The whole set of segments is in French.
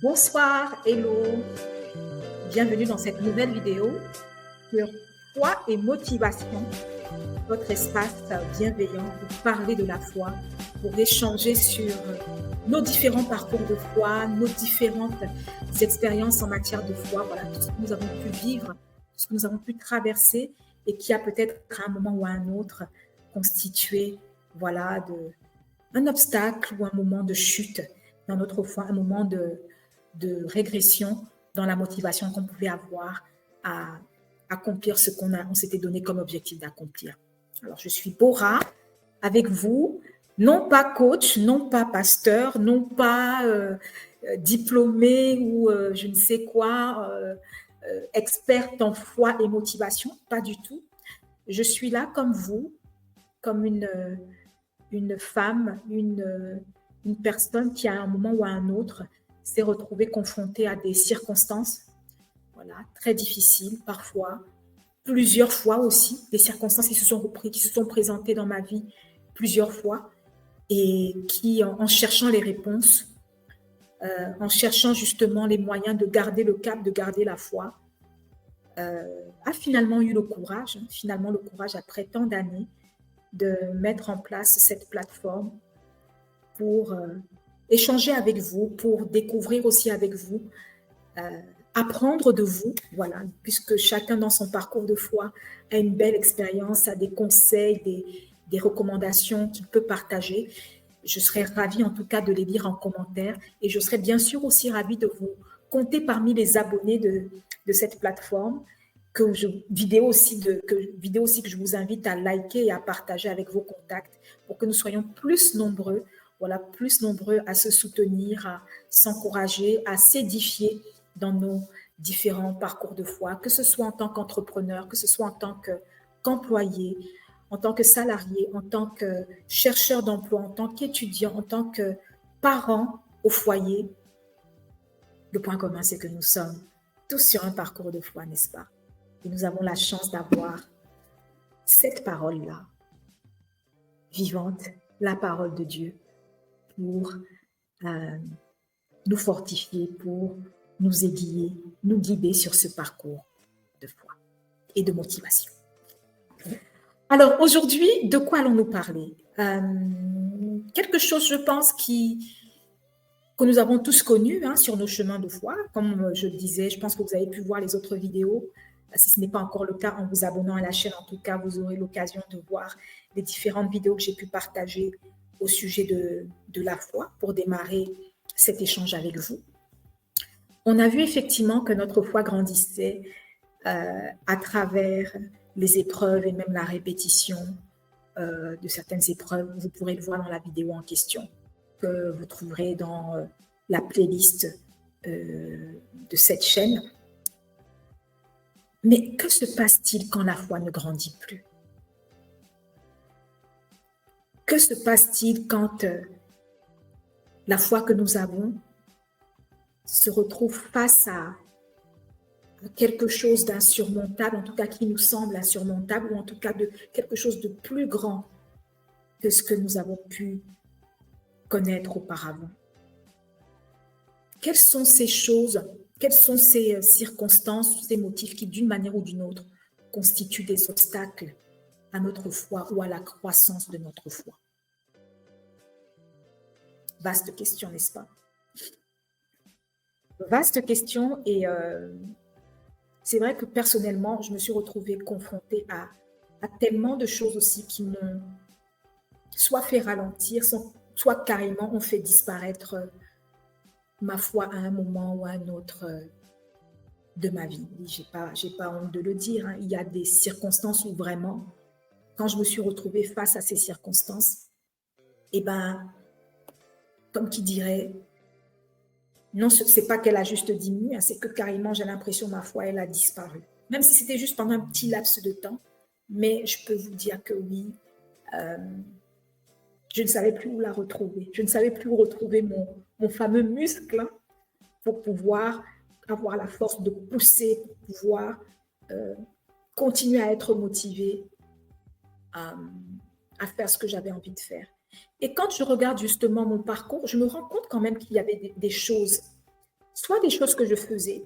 Bonsoir, hello, bienvenue dans cette nouvelle vidéo sur foi et motivation, votre espace bienveillant pour parler de la foi, pour échanger sur nos différents parcours de foi, nos différentes expériences en matière de foi, voilà, tout ce que nous avons pu vivre, tout ce que nous avons pu traverser et qui a peut-être à un moment ou à un autre constitué, voilà, un obstacle ou un moment de chute dans notre foi, un moment de régression dans la motivation qu'on pouvait avoir à accomplir ce on s'était donné comme objectif d'accomplir. Alors, je suis Bora avec vous, non pas coach, non pas pasteur, non pas diplômée ou je ne sais quoi, experte en foi et motivation, pas du tout. Je suis là comme vous, comme une femme, une personne qui, à un moment ou à un autre, s'est retrouvée confrontée à des circonstances, voilà, très difficiles parfois, plusieurs fois aussi, des circonstances qui se sont présentées dans ma vie plusieurs fois et qui, en cherchant les réponses, en cherchant justement les moyens de garder le cap, de garder la foi, a finalement eu le courage, après tant d'années, de mettre en place cette plateforme pour échanger avec vous, pour découvrir aussi avec vous, apprendre de vous, voilà, puisque chacun dans son parcours de foi a une belle expérience, a des conseils, des recommandations qu'il peut partager. Je serais ravie en tout cas de les lire en commentaire et je serais bien sûr aussi ravie de vous compter parmi les abonnés de cette plateforme, vidéo aussi que je vous invite à liker et à partager avec vos contacts pour que nous soyons plus nombreux, voilà, plus nombreux à se soutenir, à s'encourager, à s'édifier dans nos différents parcours de foi, que ce soit en tant qu'entrepreneur, que ce soit en tant qu'employé, en tant que salarié, en tant que chercheur d'emploi, en tant qu'étudiant, en tant que parent au foyer. Le point commun, c'est que nous sommes tous sur un parcours de foi, n'est-ce pas? Et nous avons la chance d'avoir cette parole-là, vivante, la parole de Dieu, pour nous fortifier, pour nous aiguiller, nous guider sur ce parcours de foi et de motivation. Alors aujourd'hui, de quoi allons-nous parler? Quelque chose, je pense, que nous avons tous connu sur nos chemins de foi. Comme je le disais, je pense que vous avez pu voir les autres vidéos. Si ce n'est pas encore le cas, en vous abonnant à la chaîne, en tout cas, vous aurez l'occasion de voir les différentes vidéos que j'ai pu partager au sujet de la foi pour démarrer cet échange avec vous. On a vu effectivement que notre foi grandissait à travers les épreuves et même la répétition de certaines épreuves. Vous pourrez le voir dans la vidéo en question, que vous trouverez dans la playlist de cette chaîne. Mais que se passe-t-il quand la foi ne grandit plus? Que se passe-t-il quand la foi que nous avons se retrouve face à quelque chose d'insurmontable, en tout cas qui nous semble insurmontable, ou en tout cas de quelque chose de plus grand que ce que nous avons pu connaître auparavant? Quelles sont ces choses, quelles sont ces circonstances, ces motifs qui, d'une manière ou d'une autre, constituent des obstacles à notre foi ou à la croissance de notre foi? Vaste question, n'est-ce pas? Vaste question et c'est vrai que personnellement, je me suis retrouvée confrontée à tellement de choses aussi qui m'ont soit fait ralentir, soit carrément ont fait disparaître ma foi à un moment ou à un autre de ma vie. J'ai pas honte de le dire. Il y a des circonstances où vraiment, quand je me suis retrouvée face à ces circonstances, comme qui dirait, non, c'est pas qu'elle a juste diminué, c'est que carrément, j'ai l'impression que ma foi, elle a disparu. Même si c'était juste pendant un petit laps de temps, mais je peux vous dire que oui, je ne savais plus où la retrouver. Je ne savais plus où retrouver mon fameux muscle pour pouvoir avoir la force de pousser, pour pouvoir continuer à être motivée à faire ce que j'avais envie de faire. Et quand je regarde justement mon parcours, je me rends compte quand même qu'il y avait des choses soit des choses que je faisais,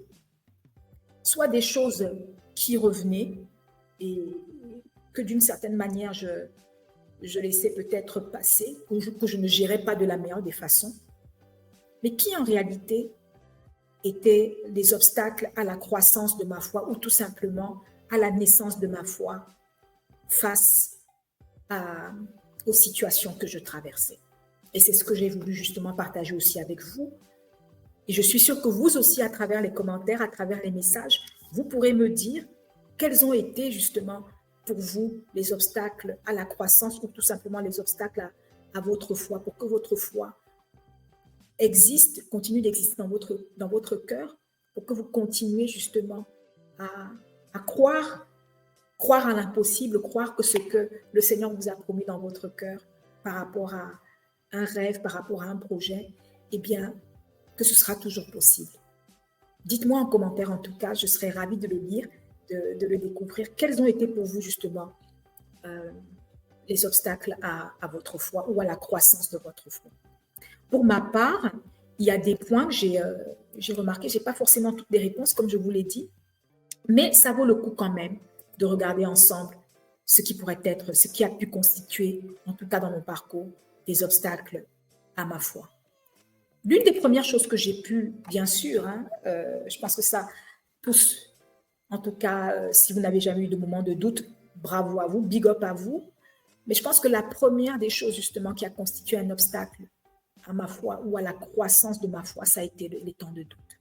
soit des choses qui revenaient et que d'une certaine manière, je laissais peut-être passer, que je ne gérais pas de la meilleure des façons, mais qui en réalité étaient des obstacles à la croissance de ma foi ou tout simplement à la naissance de ma foi face aux situations que je traversais. Et c'est ce que j'ai voulu justement partager aussi avec vous. Et je suis sûre que vous aussi, à travers les commentaires, à travers les messages, vous pourrez me dire quels ont été justement pour vous les obstacles à la croissance ou tout simplement les obstacles à votre foi, pour que votre foi existe, continue d'exister dans votre cœur, pour que vous continuez justement à croire à l'impossible, croire que ce que le Seigneur vous a promis dans votre cœur par rapport à un rêve, par rapport à un projet, eh bien, que ce sera toujours possible. Dites-moi en commentaire, en tout cas, je serais ravie de le lire, de le découvrir. Quels ont été pour vous justement les obstacles à votre foi ou à la croissance de votre foi? Pour ma part, il y a des points que j'ai remarqué, je n'ai pas forcément toutes les réponses, comme je vous l'ai dit, mais ça vaut le coup quand même de regarder ensemble ce qui pourrait être, ce qui a pu constituer, en tout cas dans mon parcours, des obstacles à ma foi. L'une des premières choses que j'ai pu, bien sûr, je pense que ça, tous, en tout cas, si vous n'avez jamais eu de moment de doute, bravo à vous, big up à vous. Mais je pense que la première des choses, justement, qui a constitué un obstacle à ma foi ou à la croissance de ma foi, ça a été les temps de doute.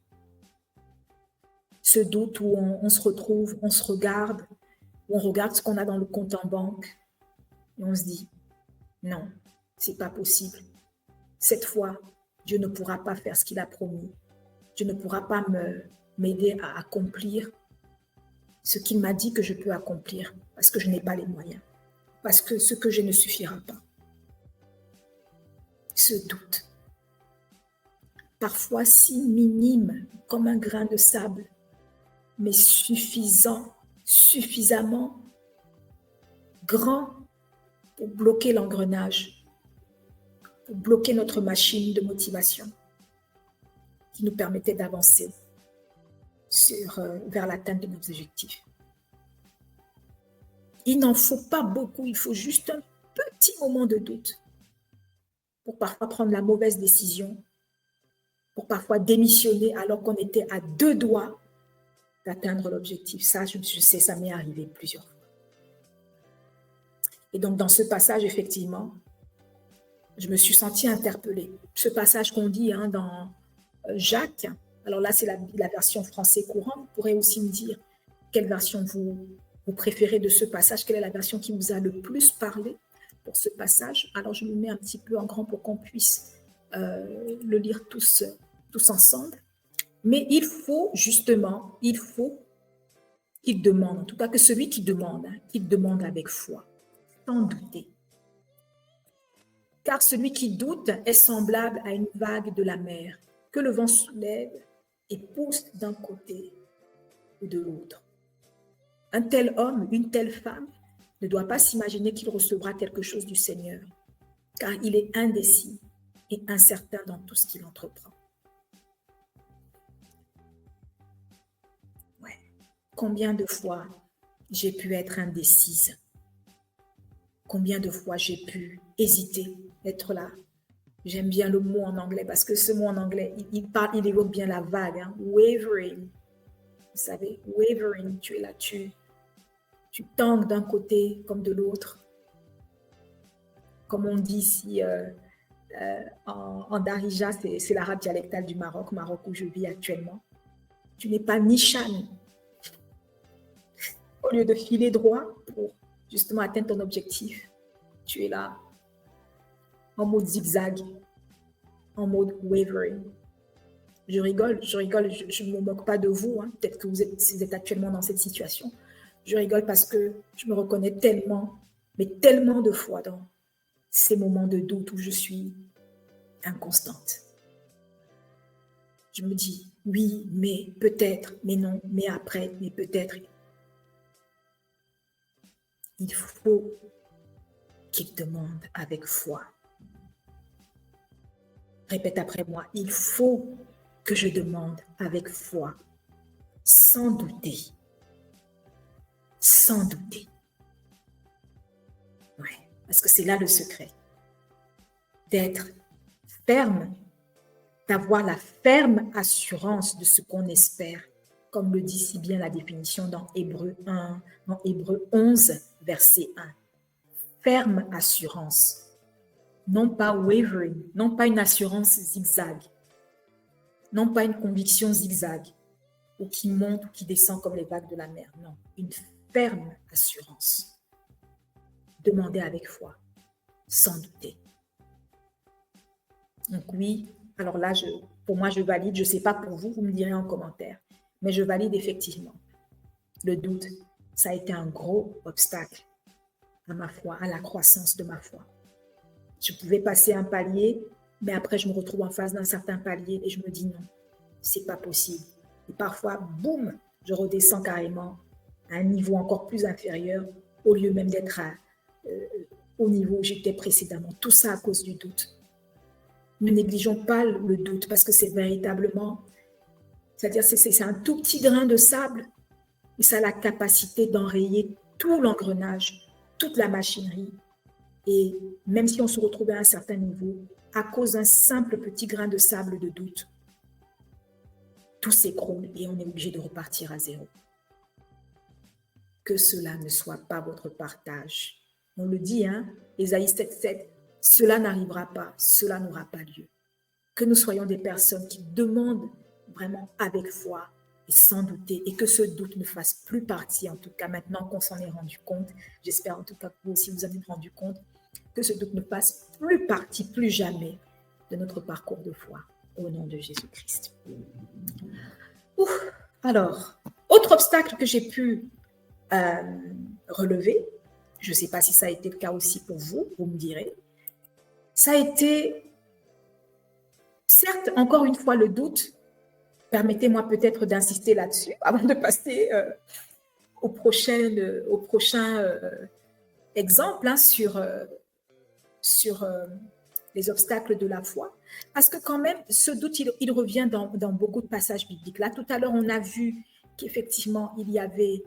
Ce doute où on se retrouve, on se regarde, où on regarde ce qu'on a dans le compte en banque et on se dit, non, c'est pas possible. Cette fois, Dieu ne pourra pas faire ce qu'il a promis. Dieu ne pourra pas m'aider à accomplir ce qu'il m'a dit que je peux accomplir parce que je n'ai pas les moyens, parce que ce que j'ai ne suffira pas. Ce doute, parfois si minime comme un grain de sable, mais suffisamment grand pour bloquer l'engrenage, pour bloquer notre machine de motivation qui nous permettait d'avancer vers l'atteinte de nos objectifs. Il n'en faut pas beaucoup, il faut juste un petit moment de doute pour parfois prendre la mauvaise décision, pour parfois démissionner alors qu'on était à 2 doigts d'atteindre l'objectif. Ça, je sais, ça m'est arrivé plusieurs fois. Et donc, dans ce passage, effectivement, je me suis sentie interpellée. Ce passage qu'on dit dans Jacques, alors là, c'est la version français courant. Vous pourrez aussi me dire quelle version vous préférez de ce passage, quelle est la version qui vous a le plus parlé pour ce passage. Alors, je me mets un petit peu en grand pour qu'on puisse le lire tous ensemble. Mais il faut justement, qu'il demande, en tout cas que celui qui demande, qu'il demande avec foi, sans douter. Car celui qui doute est semblable à une vague de la mer que le vent soulève et pousse d'un côté ou de l'autre. Un tel homme, une telle femme ne doit pas s'imaginer qu'il recevra quelque chose du Seigneur, car il est indécis et incertain dans tout ce qu'il entreprend. Ouais. Combien de fois j'ai pu être indécise? Combien de fois j'ai pu hésiter, être là? J'aime bien le mot en anglais parce que ce mot en anglais, il évoque bien la vague, wavering. Vous savez, wavering, tu es là, tu tangues d'un côté comme de l'autre. Comme on dit ici en Darija, c'est l'arabe dialectal du Maroc où je vis actuellement. Tu n'es pas ni Chan. Au lieu de filer droit pour justement atteindre ton objectif, tu es là en mode zigzag, en mode wavering. Je rigole, je ne me moque pas de vous. Peut-être que vous êtes actuellement dans cette situation. Je rigole parce que je me reconnais tellement, mais tellement de fois dans ces moments de doute où je suis inconstante. Je me dis, oui, mais peut-être, mais non, mais après, mais peut-être. Il faut qu'il demande avec foi. Répète après moi, il faut que je demande avec foi, sans douter. Sans douter. Ouais, parce que c'est là le secret. D'être ferme, d'avoir la ferme assurance de ce qu'on espère, comme le dit si bien la définition dans Hébreu 11, verset 1. Ferme assurance, non pas wavering, non pas une assurance zigzag, non pas une conviction zigzag, ou qui monte ou qui descend comme les vagues de la mer, non, une ferme assurance. Demandez avec foi, sans douter. Donc oui, alors là, pour moi, je valide, je ne sais pas pour vous, vous me direz en commentaire, mais je valide effectivement. Le doute, ça a été un gros obstacle à ma foi, à la croissance de ma foi. Je pouvais passer un palier, mais après, je me retrouve en face d'un certain palier et je me dis non, c'est pas possible. Et parfois, boum, je redescends carrément à un niveau encore plus inférieur au lieu même d'être au niveau où j'étais précédemment. Tout ça à cause du doute. Ne négligeons pas le doute parce que c'est véritablement, c'est-à-dire c'est un tout petit grain de sable et ça a la capacité d'enrayer tout l'engrenage, toute la machinerie. Et même si on se retrouvait à un certain niveau, à cause d'un simple petit grain de sable de doute, tout s'écroule et on est obligé de repartir à zéro. Que cela ne soit pas votre partage. On le dit, Ésaïe 7,7, cela n'arrivera pas, cela n'aura pas lieu. Que nous soyons des personnes qui demandent vraiment avec foi et sans douter, et que ce doute ne fasse plus partie, en tout cas maintenant qu'on s'en est rendu compte, j'espère en tout cas que vous aussi vous en êtes rendu compte, que ce doute ne fasse plus partie, plus jamais, de notre parcours de foi, au nom de Jésus-Christ. Alors, autre obstacle que j'ai pu relever, je ne sais pas si ça a été le cas aussi pour vous, vous me direz, ça a été, certes, encore une fois, le doute. Permettez-moi peut-être d'insister là-dessus avant de passer au prochain exemple sur les obstacles de la foi. Parce que quand même, ce doute, il revient dans beaucoup de passages bibliques. Là, tout à l'heure, on a vu qu'effectivement, il y avait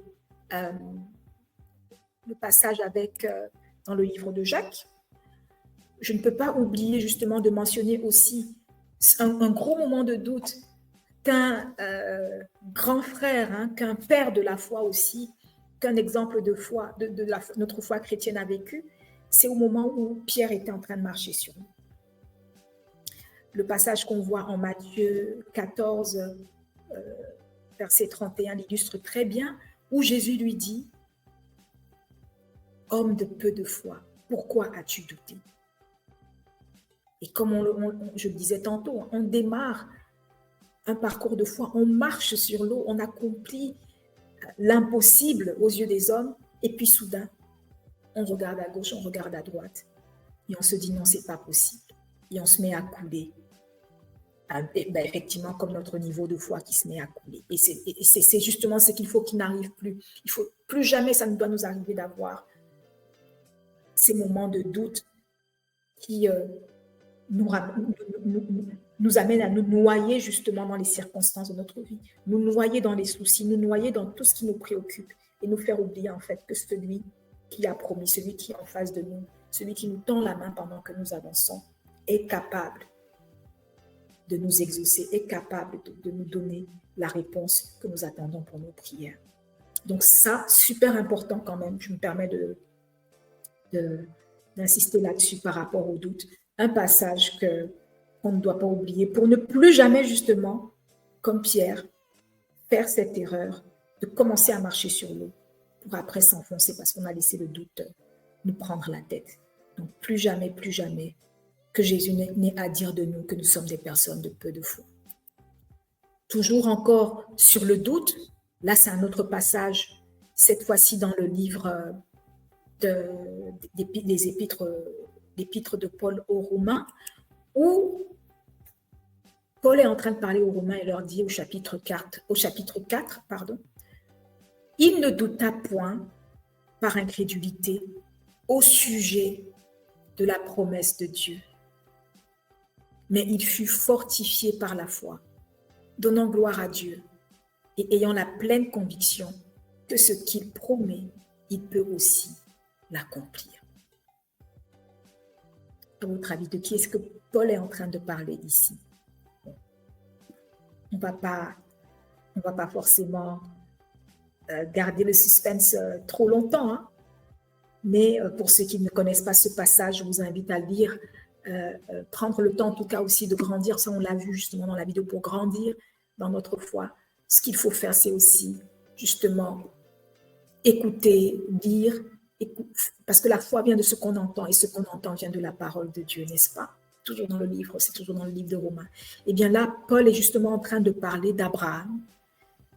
le passage dans le livre de Jacques. Je ne peux pas oublier justement de mentionner aussi un gros moment de doute qu'un grand frère, qu'un père de la foi aussi, qu'un exemple de foi, notre foi chrétienne a vécu, c'est au moment où Pierre était en train de marcher sur nous. Le passage qu'on voit en Matthieu 14, verset 31, l'illustre très bien, où Jésus lui dit « Homme de peu de foi, pourquoi as-tu douté ?» Et comme je le disais tantôt, on démarre un parcours de foi, on marche sur l'eau, on accomplit l'impossible aux yeux des hommes, et puis soudain, on regarde à gauche, on regarde à droite, et on se dit non, c'est pas possible. Et on se met à couler. Effectivement, comme notre niveau de foi qui se met à couler. Et c'est justement ce qu'il faut qu'il n'arrive plus. Il faut plus jamais, ça ne doit nous arriver d'avoir ces moments de doute qui nous amènent à nous noyer justement dans les circonstances de notre vie, nous noyer dans les soucis, nous noyer dans tout ce qui nous préoccupe et nous faire oublier en fait que celui qui a promis, celui qui est en face de nous, celui qui nous tend la main pendant que nous avançons, est capable de nous exaucer, est capable de nous donner la réponse que nous attendons pour nos prières. Donc ça, super important quand même, je me permets d'insister là-dessus par rapport au doute. Un passage qu'on ne doit pas oublier pour ne plus jamais justement, comme Pierre, faire cette erreur de commencer à marcher sur l'eau pour après s'enfoncer parce qu'on a laissé le doute nous prendre la tête. Donc plus jamais que Jésus n'ait à dire de nous que nous sommes des personnes de peu de foi. Toujours encore sur le doute, là c'est un autre passage, cette fois-ci dans le livre des épîtres de Paul aux Romains, où Paul est en train de parler aux Romains et leur dit au chapitre 4, il ne douta point par incrédulité au sujet de la promesse de Dieu, mais il fut fortifié par la foi, donnant gloire à Dieu et ayant la pleine conviction que ce qu'il promet, il peut aussi l'accomplir. À votre avis, de qui est-ce que Paul est en train de parler ici? On ne va pas forcément garder le suspense trop longtemps, hein? Mais pour ceux qui ne connaissent pas ce passage, je vous invite à lire, prendre le temps en tout cas aussi de grandir. Ça, on l'a vu justement dans la vidéo, pour grandir dans notre foi. Ce qu'il faut faire, c'est aussi justement écouter, lire, parce que la foi vient de ce qu'on entend, et ce qu'on entend vient de la parole de Dieu, n'est-ce pas? Toujours dans le livre, c'est toujours dans le livre de Romains. Et bien là, Paul est justement en train de parler d'Abraham.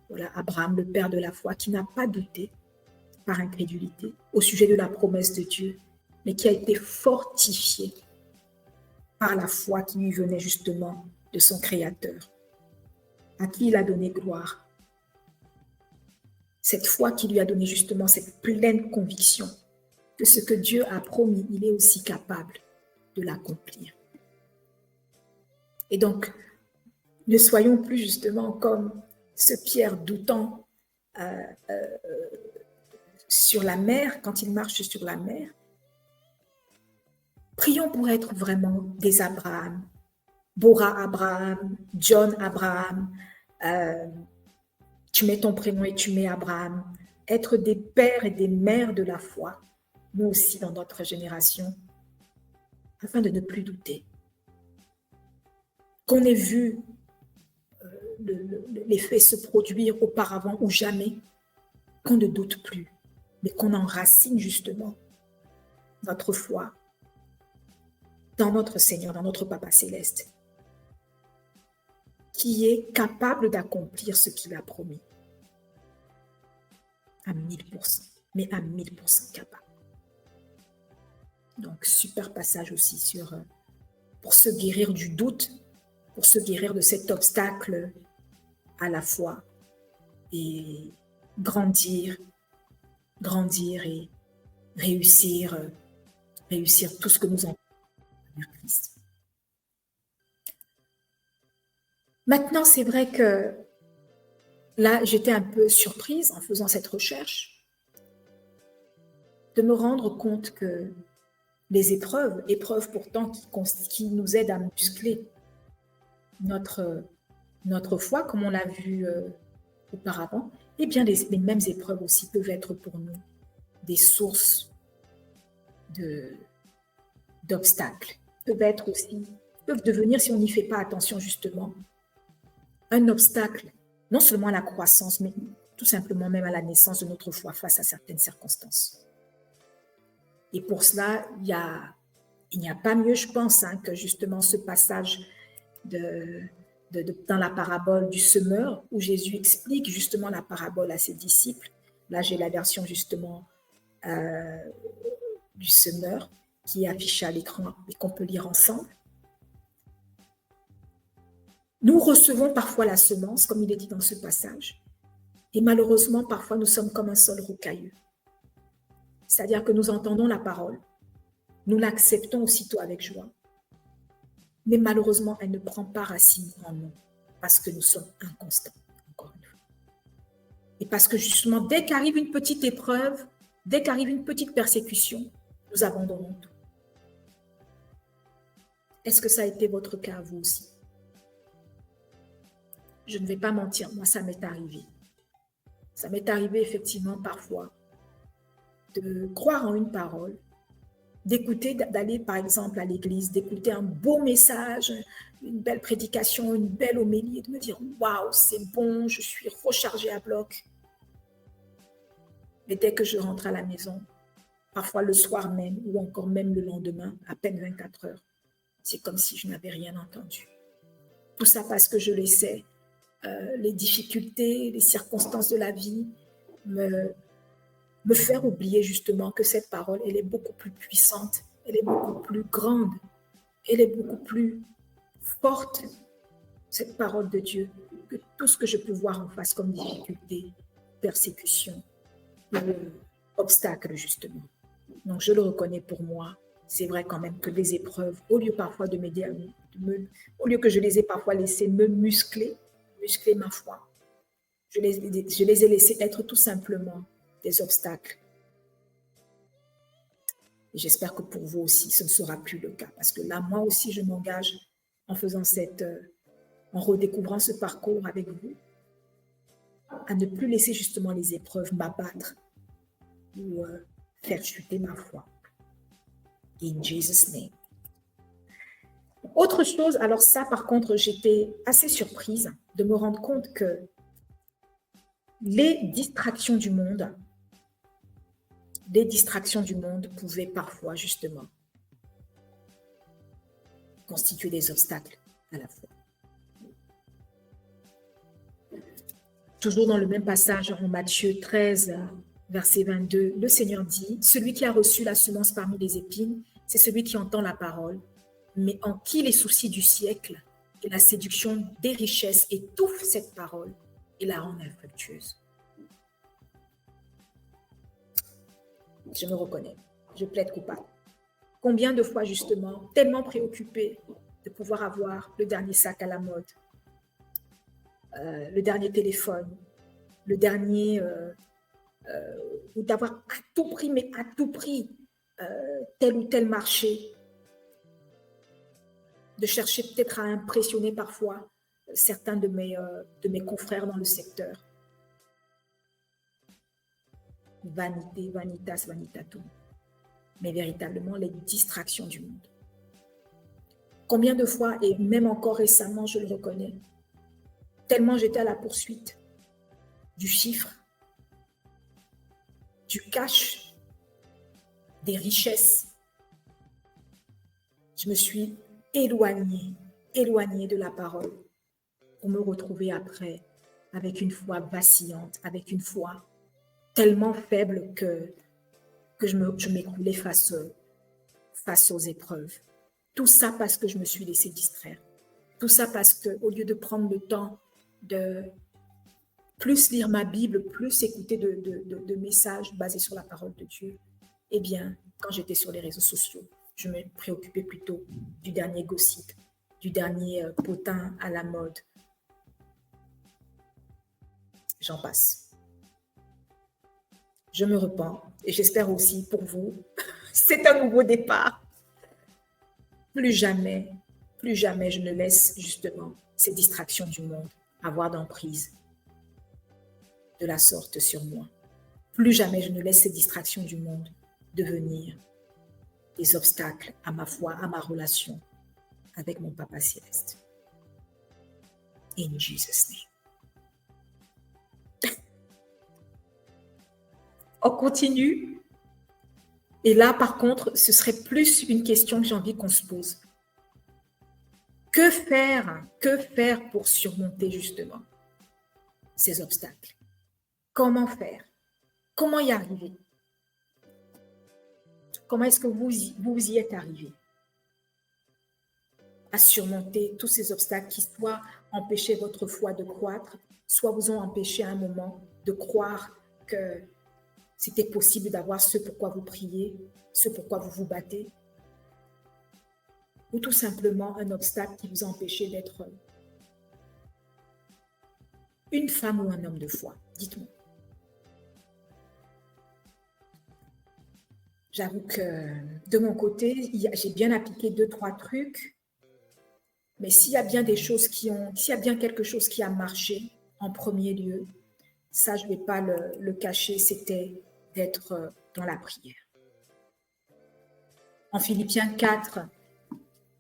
Voilà, Abraham, le père de la foi, qui n'a pas douté par incrédulité au sujet de la promesse de Dieu, mais qui a été fortifié par la foi qui lui venait justement de son Créateur, à qui il a donné gloire. Cette foi qui lui a donné justement cette pleine conviction que ce que Dieu a promis, il est aussi capable de l'accomplir. Et donc, ne soyons plus justement comme ce Pierre doutant sur la mer, quand il marche sur la mer. Prions pour être vraiment des Abraham, Bora Abraham, John Abraham, tu mets ton prénom et tu mets Abraham, être des pères et des mères de la foi, nous aussi dans notre génération, afin de ne plus douter. Qu'on ait vu les faits se produire auparavant ou jamais, qu'on ne doute plus, mais qu'on enracine justement notre foi dans notre Seigneur, dans notre Papa Céleste, qui est capable d'accomplir ce qu'il a promis. À 1000%, mais à 1000% capable. Donc, super passage aussi pour se guérir du doute, pour se guérir de cet obstacle à la foi et grandir et réussir tout ce que nous entendons vers Christ. Maintenant, c'est vrai que là, j'étais un peu surprise en faisant cette recherche de me rendre compte que les épreuves pourtant qui nous aident à muscler notre foi, comme on l'a vu auparavant, eh bien les mêmes épreuves aussi peuvent être pour nous des sources d'obstacles, peuvent devenir, si on n'y fait pas attention justement, un obstacle, non seulement à la croissance, mais tout simplement même à la naissance de notre foi face à certaines circonstances. Et pour cela, il n'y a pas mieux, je pense, que justement ce passage dans la parabole du semeur, où Jésus explique justement la parabole à ses disciples. Là, j'ai la version justement du semeur qui est affichée à l'écran et qu'on peut lire ensemble. Nous recevons parfois la semence, comme il est dit dans ce passage, et malheureusement, parfois, nous sommes comme un sol rocailleux. C'est-à-dire que nous entendons la parole, nous l'acceptons aussitôt avec joie, mais malheureusement, elle ne prend pas racine en nous, parce que nous sommes inconstants, encore une fois. Et parce que justement, dès qu'arrive une petite épreuve, dès qu'arrive une petite persécution, nous abandonnons tout. Est-ce que ça a été votre cas à vous aussi? Je ne vais pas mentir, moi, ça m'est arrivé. Ça m'est arrivé effectivement parfois de croire en une parole, d'écouter, d'aller par exemple à l'église, d'écouter un beau message, une belle prédication, une belle homélie, et de me dire « Waouh, c'est bon, je suis rechargée à bloc ». Mais dès que je rentre à la maison, parfois le soir même ou encore même le lendemain, à peine 24 heures, c'est comme si je n'avais rien entendu. Tout ça parce que je laissais les difficultés, les circonstances de la vie me faire oublier justement que cette parole, elle est beaucoup plus puissante, elle est beaucoup plus grande, elle est beaucoup plus forte, cette parole de Dieu, que tout ce que je peux voir en face comme difficulté, persécution, obstacle justement. Donc je le reconnais pour moi. C'est vrai quand même que les épreuves, au lieu parfois de m'aider au lieu que je les ai parfois laissées me muscler, muscler ma foi. Je les ai laissés être tout simplement des obstacles. Et j'espère que pour vous aussi, ce ne sera plus le cas. Parce que là, moi aussi, je m'engage en faisant en redécouvrant ce parcours avec vous, à ne plus laisser justement les épreuves m'abattre ou faire chuter ma foi. In Jesus' name. Autre chose, alors ça, par contre, j'étais assez surprise de me rendre compte que les distractions du monde pouvaient parfois, justement, constituer des obstacles à la foi. Toujours dans le même passage, en Matthieu 13, verset 22, le Seigneur dit, « Celui qui a reçu la semence parmi les épines, c'est celui qui entend la parole, mais en qui les soucis du siècle et la séduction des richesses étouffent cette parole et la rendent infructueuse. » Je me reconnais, je plaide coupable. Combien de fois, justement, tellement préoccupée de pouvoir avoir le dernier sac à la mode, le dernier téléphone, le dernier, ou d'avoir à tout prix, mais à tout prix, tel ou tel marché, de chercher peut-être à impressionner parfois certains de mes confrères dans le secteur. Vanité, vanitas, vanitatum. Mais véritablement les distractions du monde. Combien de fois, et même encore récemment, je le reconnais, tellement j'étais à la poursuite du chiffre, du cash, des richesses, je me suis éloignée de la parole pour me retrouver après avec une foi vacillante, avec une foi tellement faible que je m'écroulais face aux épreuves. Tout ça parce que je me suis laissée distraire. Tout ça parce qu'au lieu de prendre le temps de plus lire ma Bible, plus écouter de messages basés sur la parole de Dieu, eh bien, quand j'étais sur les réseaux sociaux, je me préoccupais plutôt du dernier gossip, du dernier potin à la mode. J'en passe. Je me repens et j'espère aussi pour vous, c'est un nouveau départ. Plus jamais je ne laisse justement ces distractions du monde avoir d'emprise de la sorte sur moi. Plus jamais je ne laisse ces distractions du monde devenir des obstacles à ma foi, à ma relation avec mon Papa Céleste. In Jesus' name. On continue. Et là, par contre, ce serait plus une question que j'ai envie qu'on se pose. Que faire pour surmonter justement ces obstacles? Comment faire? Comment y arriver? Comment est-ce que vous y êtes arrivé à surmonter tous ces obstacles qui soit empêchaient votre foi de croître, soit vous ont empêché à un moment de croire que c'était possible d'avoir ce pourquoi vous priez, ce pourquoi vous vous battez, ou tout simplement un obstacle qui vous a empêché d'être une femme ou un homme de foi? Dites-moi. J'avoue que de mon côté, j'ai bien appliqué 2-3 trucs, mais s'il y a bien quelque chose qui a marché en premier lieu, ça je ne vais pas le cacher, c'était d'être dans la prière. En Philippiens 4,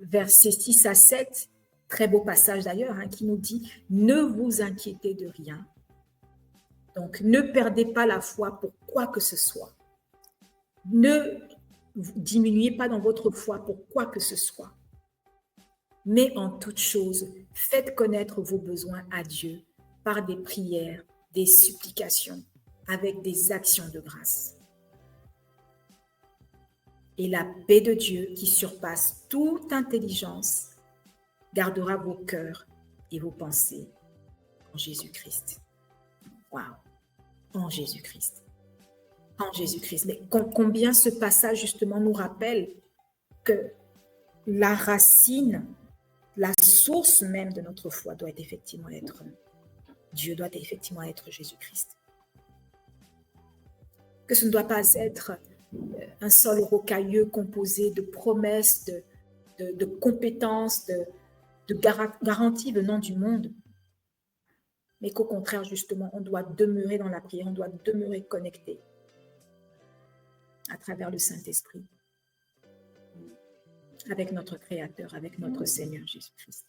versets 6 à 7, très beau passage d'ailleurs, qui nous dit « Ne vous inquiétez de rien ». Donc, ne perdez pas la foi pour quoi que ce soit. Ne diminuez pas dans votre foi pour quoi que ce soit. Mais en toute chose, faites connaître vos besoins à Dieu par des prières, des supplications, avec des actions de grâce. Et la paix de Dieu qui surpasse toute intelligence gardera vos cœurs et vos pensées en Jésus-Christ. Waouh! En Jésus-Christ. En Jésus-Christ. Mais combien ce passage justement nous rappelle que la racine, la source même de notre foi doit effectivement être Dieu doit effectivement être Jésus-Christ. Que ce ne doit pas être un sol rocailleux composé de promesses, de compétences, de garanties venant du monde, mais qu'au contraire, justement, on doit demeurer dans la prière, on doit demeurer connecté à travers le Saint-Esprit, avec notre Créateur, avec notre Seigneur Jésus-Christ.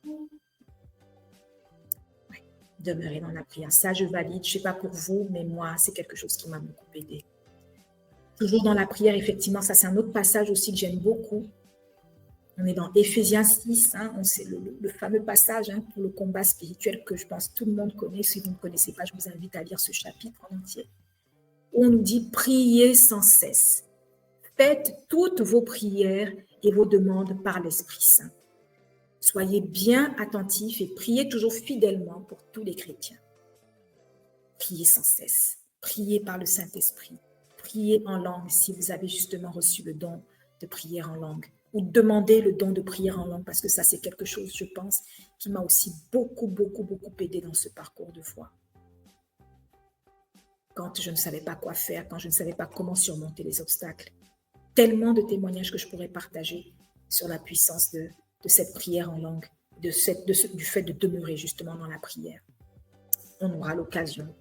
Ouais, demeurer dans la prière. Ça, je valide. Je ne sais pas pour vous, mais moi, c'est quelque chose qui m'a beaucoup aidé. Toujours dans la prière, effectivement, ça, c'est un autre passage aussi que j'aime beaucoup. On est dans Éphésiens 6, c'est le fameux passage pour le combat spirituel que je pense tout le monde connaît. Si vous ne connaissez pas, je vous invite à lire ce chapitre en entier. Où on nous dit « Priez sans cesse. Faites toutes vos prières et vos demandes par l'Esprit Saint. Soyez bien attentifs et priez toujours fidèlement pour tous les chrétiens. Priez sans cesse. Priez par le Saint-Esprit. Priez en langue si vous avez justement reçu le don de prière en langue. Ou demandez le don de prière en langue, parce que ça, c'est quelque chose, je pense, qui m'a aussi beaucoup aidé dans ce parcours de foi. Quand je ne savais pas quoi faire, quand je ne savais pas comment surmonter les obstacles. Tellement de témoignages que je pourrais partager sur la puissance de cette prière en langue, du fait de demeurer justement dans la prière. On aura l'occasion,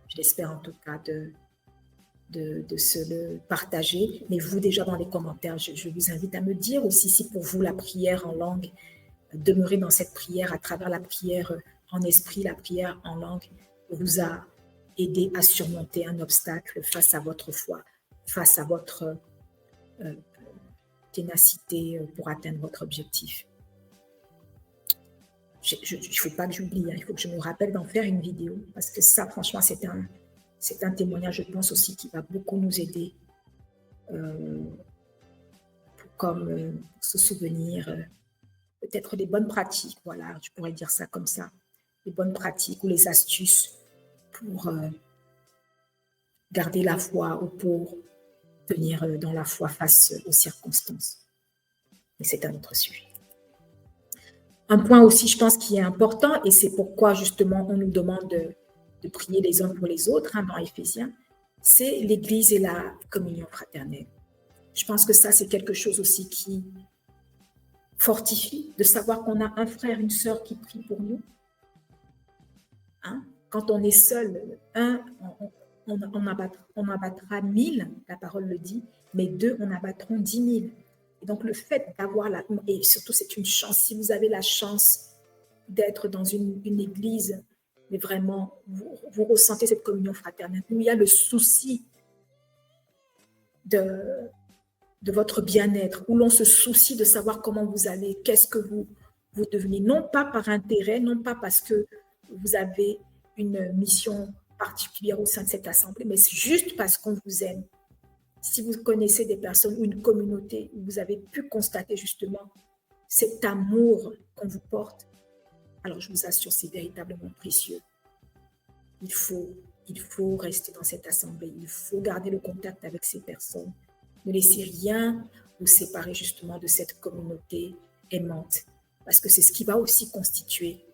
je l'espère en tout cas, de se le partager. Mais vous, déjà dans les commentaires, je vous invite à me dire aussi si pour vous la prière en langue, demeurer dans cette prière à travers la prière en esprit, la prière en langue, vous a aidé à surmonter un obstacle face à votre foi, face à votre ténacité pour atteindre votre objectif. Il ne faut pas que j'oublie, il faut que je me rappelle d'en faire une vidéo, parce que ça, franchement, c'est un témoignage, je pense aussi, qui va beaucoup nous aider pour se souvenir peut-être des bonnes pratiques, voilà, je pourrais dire ça comme ça, les bonnes pratiques ou les astuces pour garder la foi ou pour tenir dans la foi face aux circonstances. Mais c'est un autre sujet. Un point aussi, je pense, qui est important, et c'est pourquoi justement on nous demande de prier les uns pour les autres dans Éphésiens, c'est l'Église et la communion fraternelle. Je pense que ça, c'est quelque chose aussi qui fortifie, de savoir qu'on a un frère, une sœur qui prie pour nous. Quand on est seul, on abattra 1000, la parole le dit, mais 2, on abattront 10 000. Et donc, le fait d'avoir et surtout, c'est une chance, si vous avez la chance d'être dans une église, mais vraiment, vous ressentez cette communion fraternelle, où il y a le souci de votre bien-être, où l'on se soucie de savoir comment vous allez, qu'est-ce que vous devenez, non pas par intérêt, non pas parce que vous avez une mission particulière au sein de cette assemblée, mais c'est juste parce qu'on vous aime. Si vous connaissez des personnes ou une communauté où vous avez pu constater justement cet amour qu'on vous porte, alors je vous assure, c'est véritablement précieux. Il faut rester dans cette assemblée, il faut garder le contact avec ces personnes. Ne laissez rien vous séparer justement de cette communauté aimante, parce que c'est ce qui va aussi constituer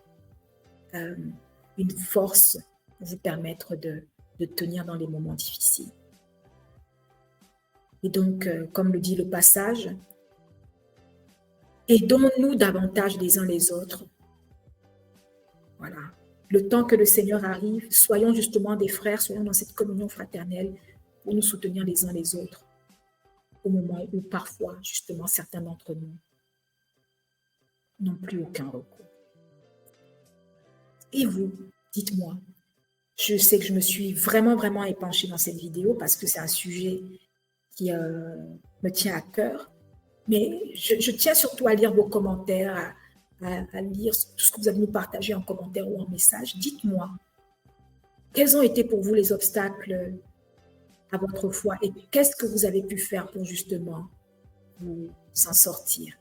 une force pour vous permettre de tenir dans les moments difficiles. Et donc, comme le dit le passage, aidons-nous davantage les uns les autres. Voilà. Le temps que le Seigneur arrive, soyons justement des frères, soyons dans cette communion fraternelle pour nous soutenir les uns les autres au moment où parfois, justement, certains d'entre nous n'ont plus aucun recours. Et vous, dites-moi, je sais que je me suis vraiment épanchée dans cette vidéo parce que c'est un sujet qui me tient à cœur, mais je tiens surtout à lire vos commentaires, à lire tout ce que vous avez nous partagé en commentaire ou en message. Dites-moi, quels ont été pour vous les obstacles à votre foi et qu'est-ce que vous avez pu faire pour justement vous en sortir?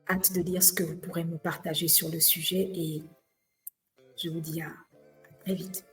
Hâte de lire ce que vous pourrez me partager sur le sujet et je vous dis à très vite.